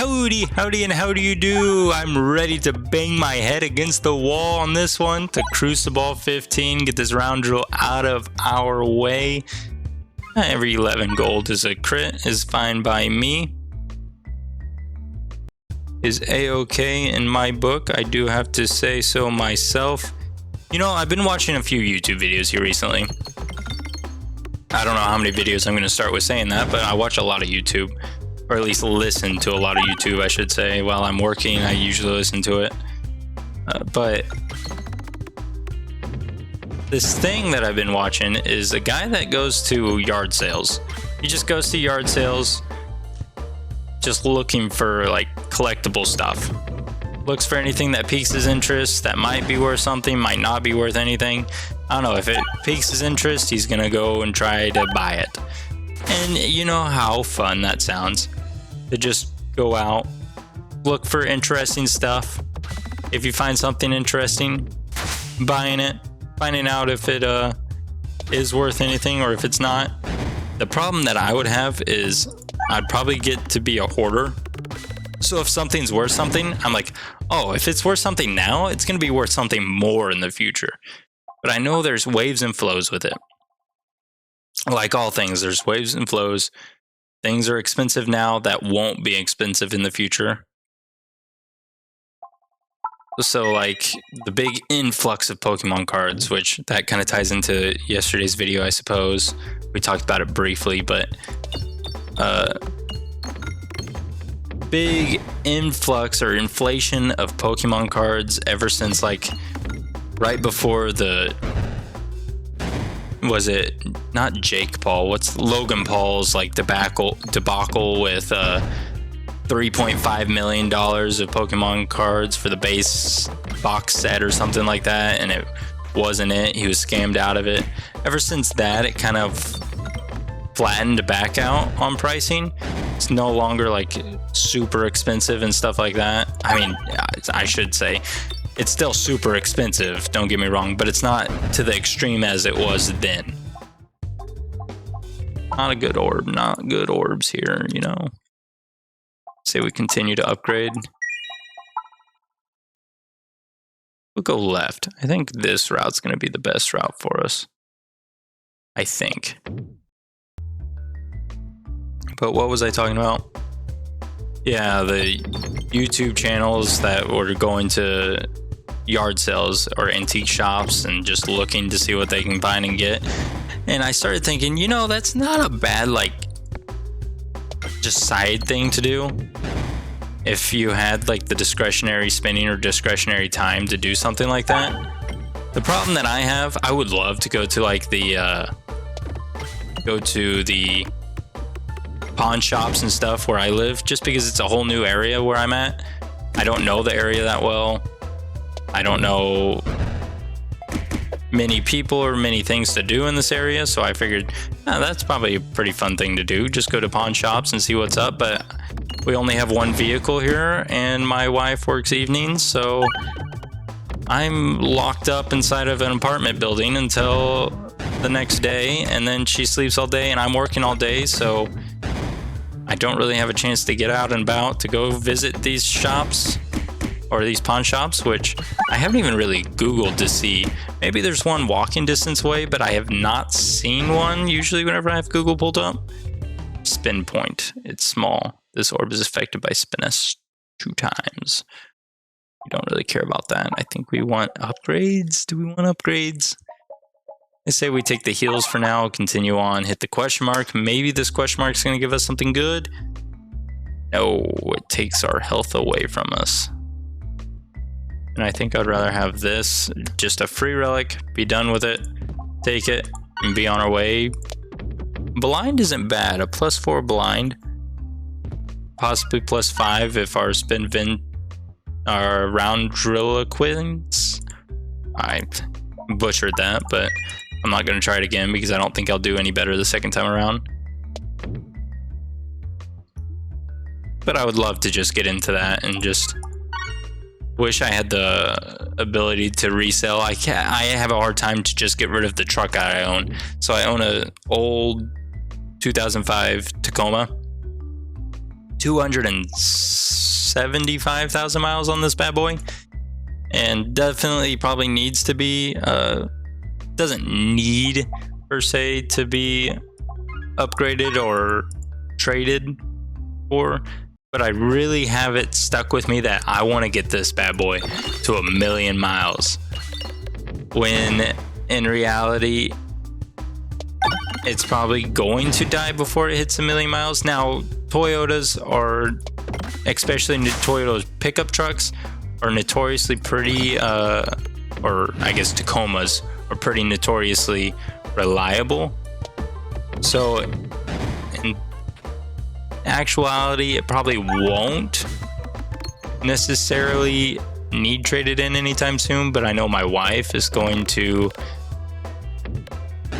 Howdy, howdy, and how do you do? I'm ready to bang my head against the wall on this one to Cruciball 15, get this Roundrel out of our way. Every 11 gold is a crit, is fine by me. Is a-okay in my book, I do have to say so myself. You know, I've been watching a few YouTube videos here recently. I don't know how many videos I'm going to start with saying that, but I watch a lot of YouTube. Or at least listen to a lot of YouTube, I should say. While I'm working, I usually listen to it. But this thing that I've been watching is a guy that goes to yard sales. He just goes to yard sales just looking for like collectible stuff. Looks for anything that piques his interest, that might be worth something, might not be worth anything. I don't know, if it piques his interest, he's gonna go and try to buy it. And you know how fun that sounds. To just go out, look for interesting stuff. If you find something interesting, buying it, finding out if it is worth anything or if it's not. The problem that I would have is I'd probably get to be a hoarder. So if something's worth something, I'm like, oh, if it's worth something now, it's going to be worth something more in the future. But I know there's waves and flows with it. Like all things, there's waves and flows. Things are expensive now that won't be expensive in the future. So like the big influx of Pokemon cards, which that kind of ties into yesterday's video, I suppose. We talked about it briefly, but big influx or inflation of Pokemon cards ever since like right before the, was it not Jake Paul? What's Logan Paul's like debacle with $3.5 million of Pokemon cards for the base box set or something like that, and it wasn't it. He was scammed out of it. Ever since that, it kind of flattened back out on pricing. It's no longer like super expensive and stuff like that. I mean, I should say it's still super expensive, don't get me wrong, but it's not to the extreme as it was then. Not a good orb, not good orbs here, you know. Say we continue to upgrade. We'll go left. I think this route's going to be the best route for us. I think. But what was I talking about? Yeah, the YouTube channels that were going to yard sales or antique shops and just looking to see what they can find and get. And I started thinking, you know, that's not a bad, like, just side thing to do. If you had, like, the discretionary spending or discretionary time to do something like that. The problem that I have, I would love to go to, like, the pawn shops and stuff where I live, just because it's a whole new area where I'm at. I don't know the area that well. I don't know many people or many things to do in this area, so I figured that's probably a pretty fun thing to do. Just go to pawn shops and see what's up, but we only have one vehicle here and my wife works evenings, so I'm locked up inside of an apartment building until the next day, and then she sleeps all day and I'm working all day, so I don't really have a chance to get out and about to go visit these shops or these pawn shops, which I haven't even really Googled to see. Maybe there's one walking distance away, but I have not seen one usually whenever I have Google pulled up. Spin point, it's small. This orb is affected by spin S 2 times. We don't really care about that. I think we want upgrades. Do we want upgrades? I say we take the heals for now, continue on, hit the question mark. Maybe this question mark is going to give us something good. No, it takes our health away from us. And I think I'd rather have this, just a free relic, be done with it, take it, and be on our way. Blind isn't bad, a +4 blind, possibly +5 if our our Roundrel. I butchered that, but I'm not going to try it again because I don't think I'll do any better the second time around. But I would love to just get into that and just wish I had the ability to resell. I have a hard time to just get rid of the truck I own. So I own a old 2005 Tacoma. 275,000 miles on this bad boy, and definitely probably needs to be, doesn't need per se to be upgraded or traded for, but I really have it stuck with me that I want to get this bad boy to 1,000,000 miles, when in reality it's probably going to die before it hits 1,000,000 miles. Now, Toyotas are, especially Toyota's pickup trucks, are notoriously pretty, or I guess Tacomas are pretty notoriously reliable. So, in actuality, it probably won't necessarily need traded in anytime soon, but I know my wife is going to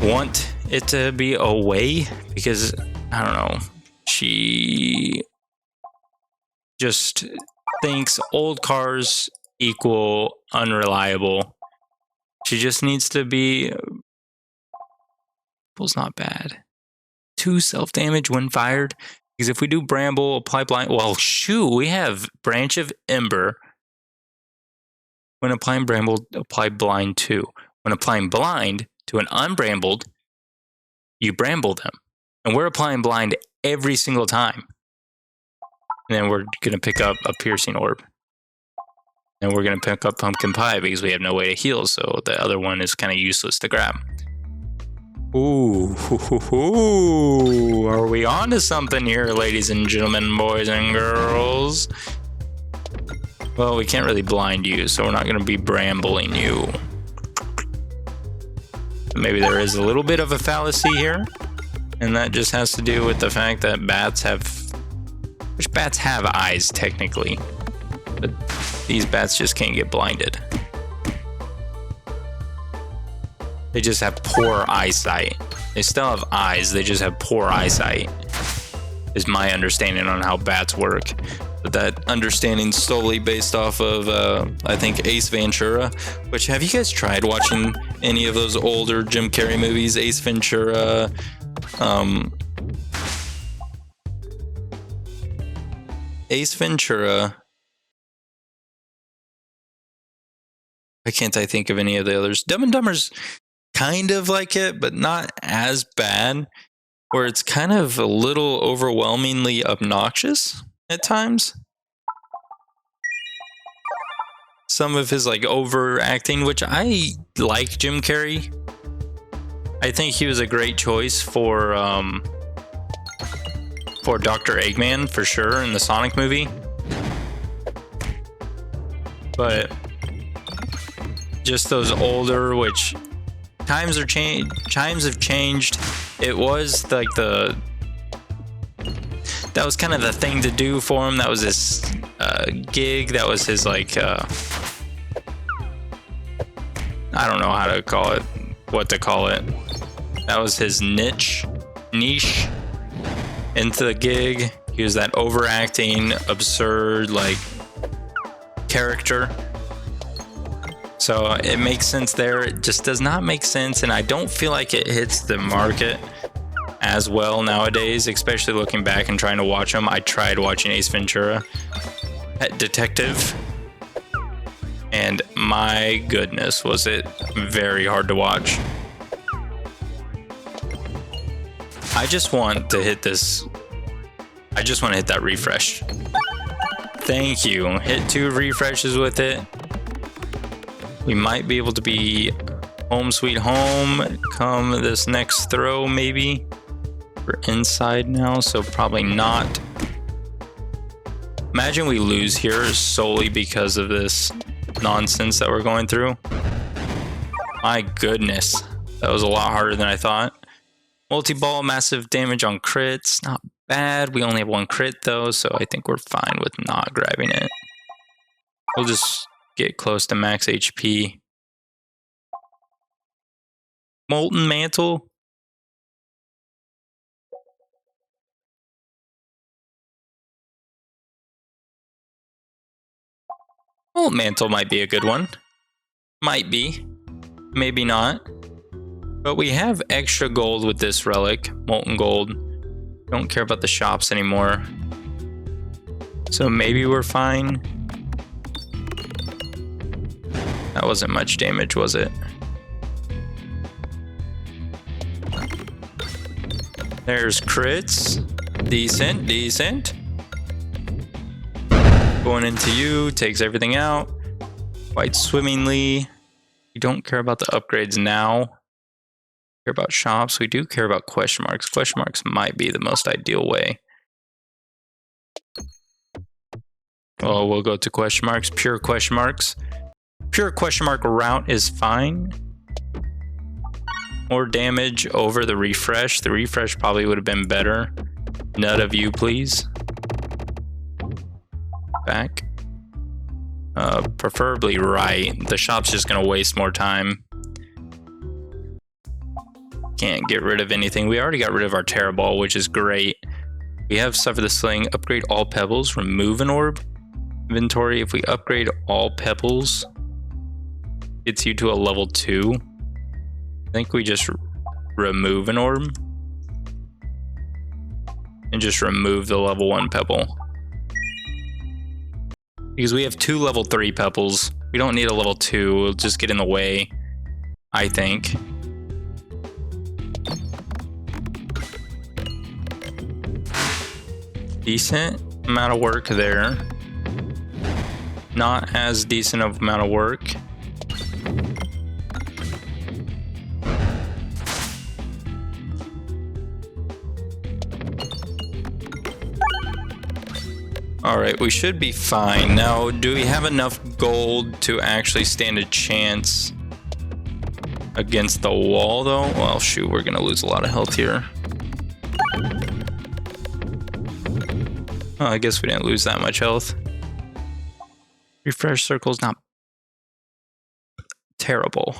want it to be away because, I don't know, she just thinks old cars equal unreliable. She just needs to be, it's not bad. 2 self-damage when fired, because if we do Bramble, apply blind, well shoot, we have Branch of Ember. When applying Bramble, apply blind 2. When applying blind to an unbrambled, you bramble them. And we're applying blind every single time. And then we're going to pick up a piercing orb. And we're going to pick up pumpkin pie because we have no way to heal, so the other one is kind of useless to grab. Ooh, are we on to something here, ladies and gentlemen, boys and girls? Well, we can't really blind you, so we're not going to be brambling you. Maybe there is a little bit of a fallacy here, and that just has to do with the fact that bats have eyes technically, but these bats just can't get blinded. They just have poor eyesight. They still have eyes, they just have poor eyesight, is my understanding on how bats work. But that understanding solely based off of, I think, Ace Ventura. Which, have you guys tried watching any of those older Jim Carrey movies? Ace Ventura, Ace Ventura. Why can't I think of any of the others? Dumb and Dumber's kind of like it, but not as bad, where it's kind of a little overwhelmingly obnoxious at times. Some of his like overacting, which I like Jim Carrey. I think he was a great choice for Dr. Eggman for sure in the Sonic movie. But just those older, which times have changed. It was like that was kind of the thing to do for him. That was his gig. That was his like I don't know how to call it, what to call it. That was his niche into the gig. He was that overacting, absurd like character. So it makes sense there. It just does not make sense, and I don't feel like it hits the market as well nowadays, especially looking back and trying to watch them. I tried watching Ace Ventura, Pet Detective, and my goodness, was it very hard to watch. I just want to hit this. I just want to hit that refresh. Thank you. Hit 2 refreshes with it. We might be able to be home sweet home come this next throw, maybe. We're inside now, so probably not. Imagine we lose here solely because of this nonsense that we're going through. My goodness, that was a lot harder than I thought. Multi-ball, massive damage on crits, not bad. We only have 1 crit though, so I think we're fine with not grabbing it. We'll just get close to max HP. Molten Mantle. Molten Mantle might be a good one. Might be. Maybe not. But we have extra gold with this relic. Molten Gold. Don't care about the shops anymore. So maybe we're fine. That wasn't much damage, was it? There's crits. Decent, decent. Going into you, takes everything out quite swimmingly. We don't care about the upgrades now. Care about shops. We do care about question marks. Question marks might be the most ideal way. Oh, we'll go to question marks. Pure question marks. Pure question mark route is fine. More damage over the refresh. The refresh probably would have been better. None of you, please. Back. Preferably right. The shop's just gonna waste more time. Can't get rid of anything. We already got rid of our Terror Ball, which is great. We have Suffer the Sling. Upgrade all pebbles. Remove an orb. Inventory. If we upgrade all pebbles, gets you to a level 2. I think we just remove an orb and just remove the level 1 pebble. Because we have 2 level 3 pebbles. We don't need a level 2. We'll just get in the way, I think. Decent amount of work there. Not as decent of amount of work. Alright, we should be fine. Now, do we have enough gold to actually stand a chance against the wall, though? Well, shoot, we're gonna lose a lot of health here. Oh, I guess we didn't lose that much health. Refresh circle's not terrible,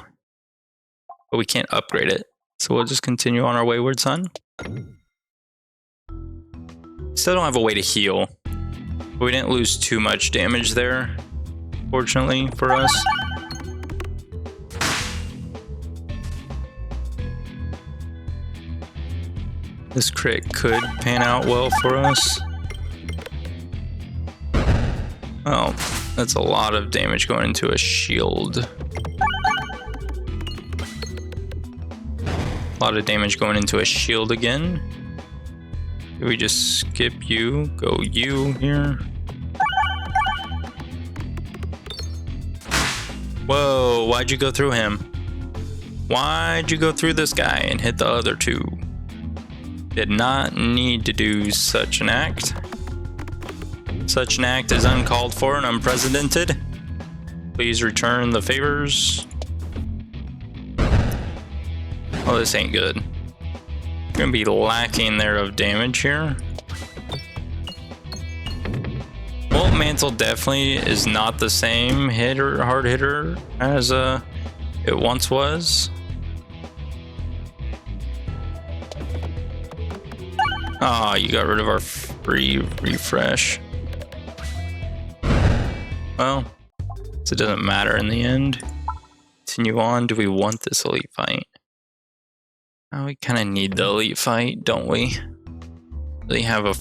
but we can't upgrade it. So we'll just continue on our wayward son. Still don't have a way to heal. But we didn't lose too much damage there, fortunately for us. This crit could pan out well for us. Oh, that's a lot of damage going into a shield. A lot of damage going into a shield again. We just skip you, go you here. Whoa, why'd you go through him? Why'd you go through this guy and hit the other 2? Did not need to do such an act. Such an act is uncalled for and unprecedented. Please return the favors. Oh, this ain't good. Gonna be lacking there of damage here. Bolt Mantle definitely is not the same hitter, hard hitter as it once was. Ah, oh, you got rid of our free refresh. Well, so it doesn't matter in the end. Continue on. Do we want this elite fight? Oh, we kind of need the elite fight, don't we? They have a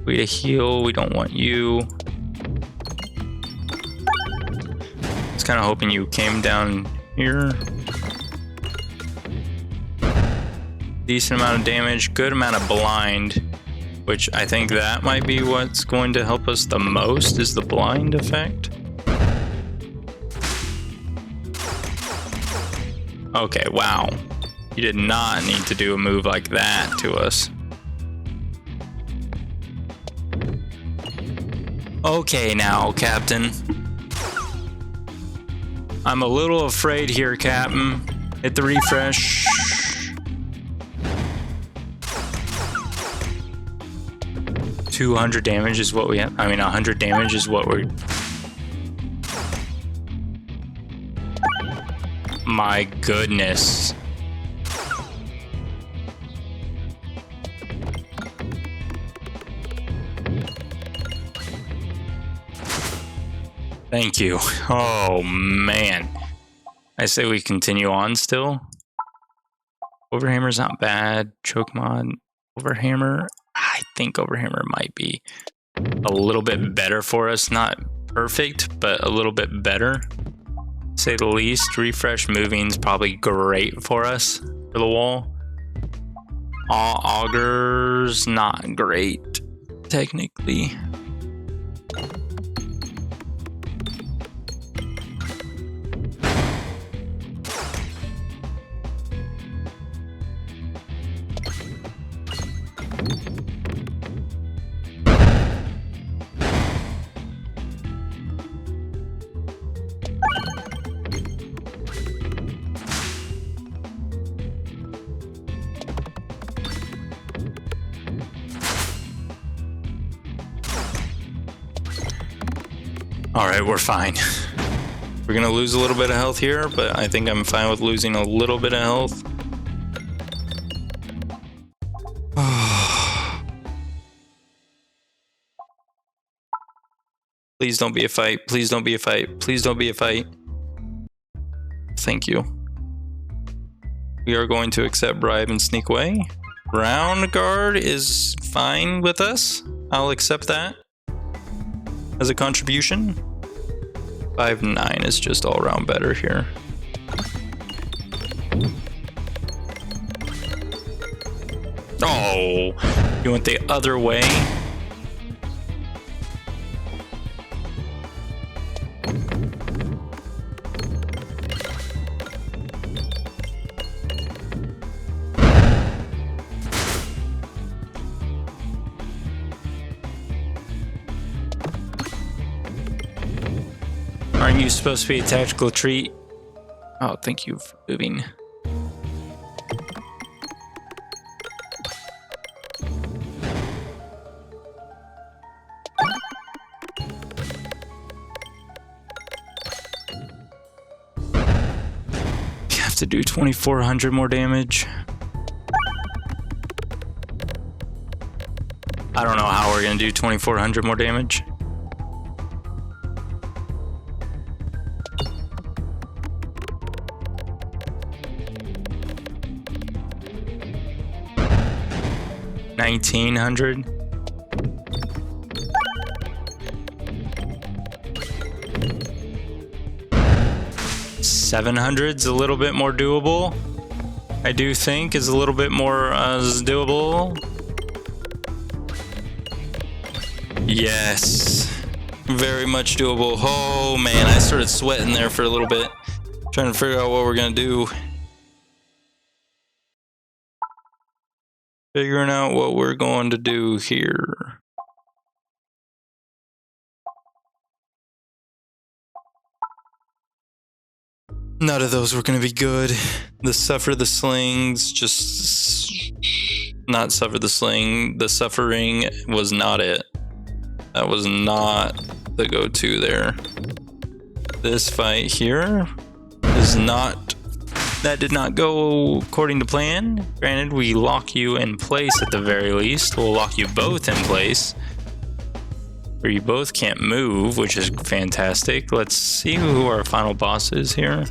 way to heal. We don't want you. I was kind of hoping you came down here. Decent amount of damage, good amount of blind, which I think that might be what's going to help us the most is the blind effect. Okay, wow. You did not need to do a move like that to us. Okay now, Captain. I'm a little afraid here, Captain. Hit the refresh. $200 damage is what we have. I mean, 100 damage is what we're... My goodness. Thank you. Oh, man. I say we continue on still. Overhammer's not bad. Choke mod. Overhammer. I think Overhammer might be a little bit better for us. Not perfect, but a little bit better, to say the least. Refresh moving's probably great for us for the wall. Augur's not great, technically. All right, we're fine. We're gonna lose a little bit of health here, but I think I'm fine with losing a little bit of health. Please don't be a fight. Please don't be a fight. Please don't be a fight. Thank you. We are going to accept bribe and sneak away. Round guard is fine with us. I'll accept that as a contribution. 5-9 is just all around better here. Oh, you went the other way. Aren't you supposed to be a tactical treat? Oh, thank you for moving. You have to do 2,400 more damage. I don't know how we're gonna do 2,400 more damage. $1,900. $700's a little bit more doable. I do think is a little bit more doable. Yes, very much doable. Oh man, I started sweating there for a little bit, trying to figure out what we're gonna do. Figuring out what we're going to do here. None of those were going to be good. The suffer the slings, just not suffer the sling. The suffering was not it. That was not the go-to there. This fight here is not. That did not go according to plan. Granted, we lock you in place at the very least. We'll lock you both in place, where you both can't move, which is fantastic. Let's see who our final boss is here.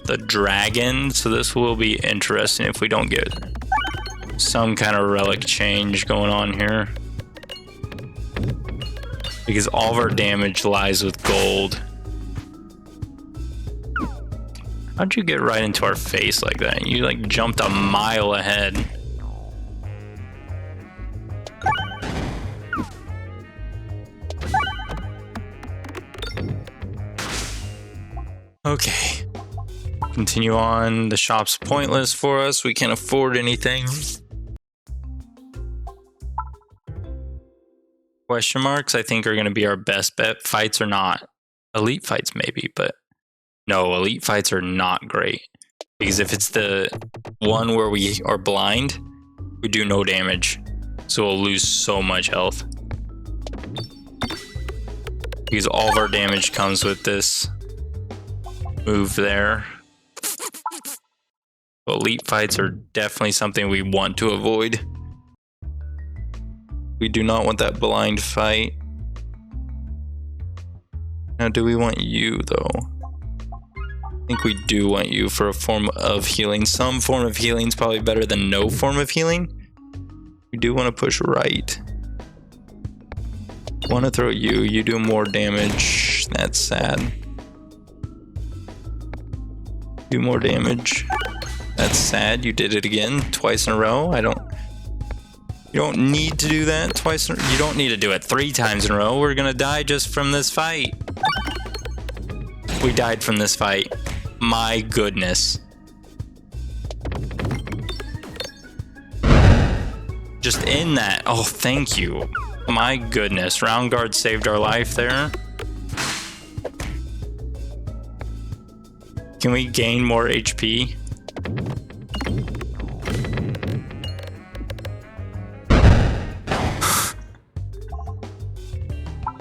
The dragon. So this will be interesting if we don't get some kind of relic change going on here, because all of our damage lies with gold. How'd you get right into our face like that? You like jumped a mile ahead. Okay. Continue on. The shop's pointless for us. We can't afford anything. Question marks, I think, are going to be our best bet. Fights or not. Elite fights maybe, but no, elite fights are not great. Because if it's the one where we are blind, we do no damage. So we'll lose so much health. Because all of our damage comes with this move there. Elite fights are definitely something we want to avoid. We do not want that blind fight. Now, do we want you, though? I think we do want you for a form of healing. Some form of healing is probably better than no form of healing. We do want to push right. Want to throw you. You do more damage. That's sad. Do more damage. That's sad. You did it again. Twice in a row. You don't need to do that twice. You don't need to do it 3 times in a row. We're gonna die just from this fight. We died from this fight. My goodness. Just in that. Oh, thank you. My goodness. Round guard saved our life there. Can we gain more HP?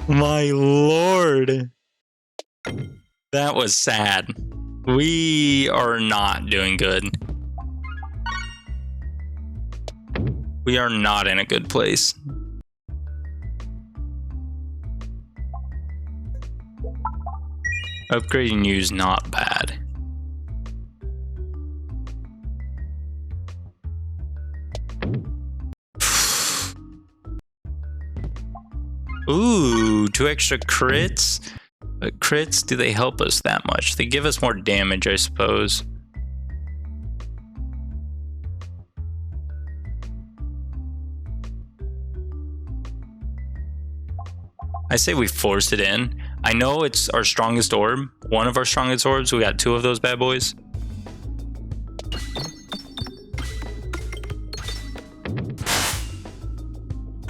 My lord. That was sad. We are not doing good. We are not in a good place. Upgrading you is not bad. Ooh, 2 extra crits? But crits, do they help us that much? They give us more damage, I suppose. I say we force it in. I know it's our strongest orb. One of our strongest orbs. We got 2 of those bad boys.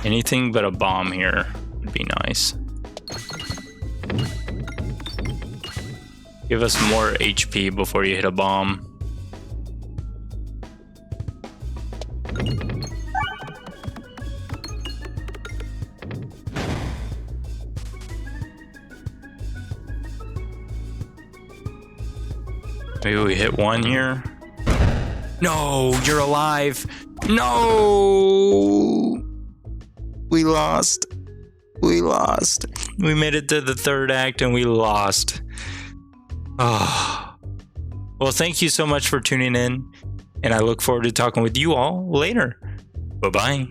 Anything but a bomb here would be nice. Give us more HP before you hit a bomb. Maybe we hit 1 here. No, you're alive. No. We lost. We lost. We made it to the 3rd act and we lost. Oh. Well, thank you so much for tuning in, and I look forward to talking with you all later. Bye-bye.